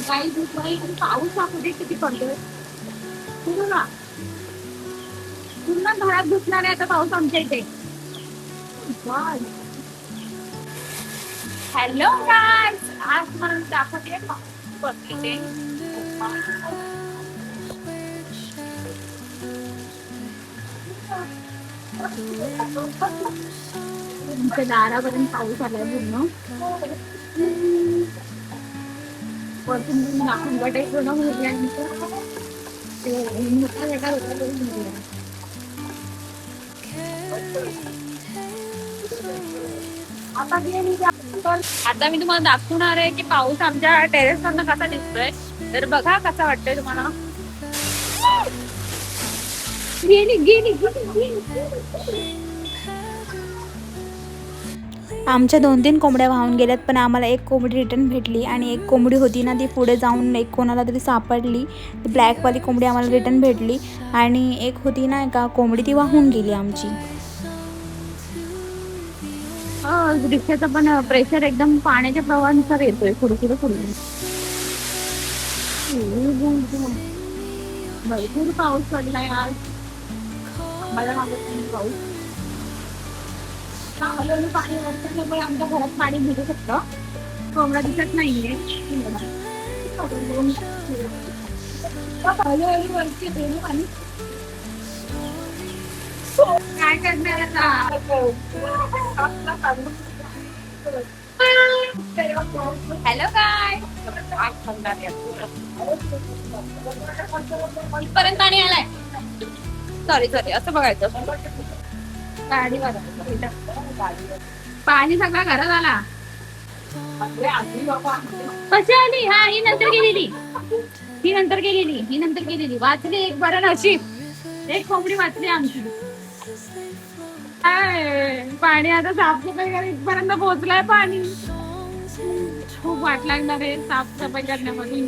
काही दुपारी पाऊस आमध्ये किती पडतोय पूर्ण पूर्ण घरात घुसणार आहे आता पाऊस आमच्या इथे. हॅलो गाईज, आज मला दाखवते पाऊस पडते ते. तुमच्या दारापर्यंत पाऊस आलाय पूर्ण. वरतून दाखवून वाटायचं ना आता मी तुम्हाला दाखवणार आहे की पाऊस आमच्या टेरेस वरनं कसा दिसतोय. तर बघा कसा वाटतोय तुम्हाला. गेली गेली आमच्या 2-3 कोंबड्या वाहून गेल्यात, पण आम्हाला एक कोंबडी रिटर्न भेटली. आणि एक कोंबडी होती ना ती पुढे जाऊन एक कोणाला तरी सापडली. ती ब्लॅकवाली कोंबडी आम्हाला रिटर्न भेटली. आणि एक होती ना एका कोंबडी, ती वाहून गेली आमची. रिक्षाचं पण प्रेशर एकदम पाण्याच्या प्रवाहानुसार येतोय. पुढे भरपूर पाऊस पडलाय आज. मला मागत पाऊस पाणी वाटल्यामुळे आमच्या घरात पाणी भेटू शकतं. कोंबडा दिसत नाहीये. वरती पाणी काय करणार आता. हॅलो काय इथपर्यंत पाणी आलाय. सॉरी असं बघायचं. पाणी सगळं घरात आला. कशी आली. हा ही नंतर गेलेली वाचली. एक बरं नशीब, एक कोंबडी वाचली आमची. पाणी आता साफसफाई कर इथपर्यंत पोहोचलाय. पाणी खूप वाट लागणार आहे साफसफाई करण्यामध्ये.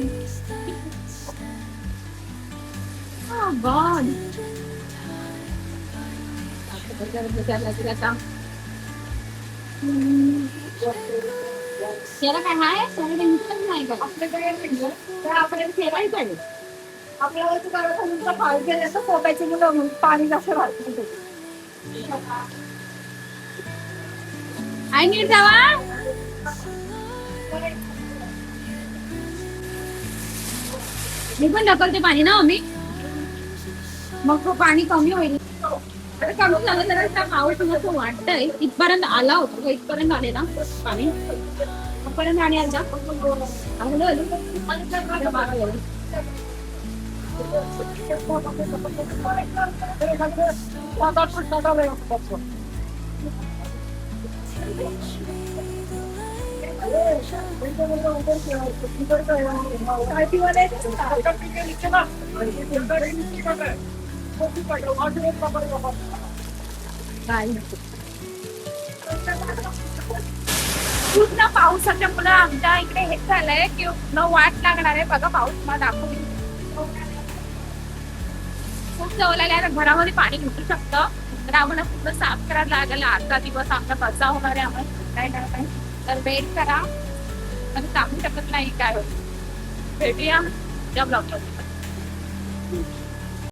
याला काय आहे नाही का आपल्याला ठेवायचं आहे. आपल्यावरती करायचं पाऊस गेल्याचं पोटायची मुलं पाणी जास्त राहतं. आई नीट जावा. मी पण ढकलते पाणी ना मी, मग तो पाणी कमी होईल. कमी झालं तर पाऊस असं वाटतंय. इथपर्यंत आला होता, इथपर्यंत आले ना पाणी. इथपर्यंत पाणी आलं. पूर्ण पावसाच्या मुळे आमच्या इकडे हे झालंय की न वाट लागणार आहे. बघा पाऊस मला दाखवली खूप जवळ लागल्या. घरामध्ये पाणी घुसू शकतं. तर आम्हाला पूर्ण साफ करायला लागेल. आजचा दिवस आमचा कसा होणार आहे आम्हाला काय नाही. तर वेट करा, सांगू शकत नाही काय होतं. भेटूया त्या ब्लॉगमध्ये.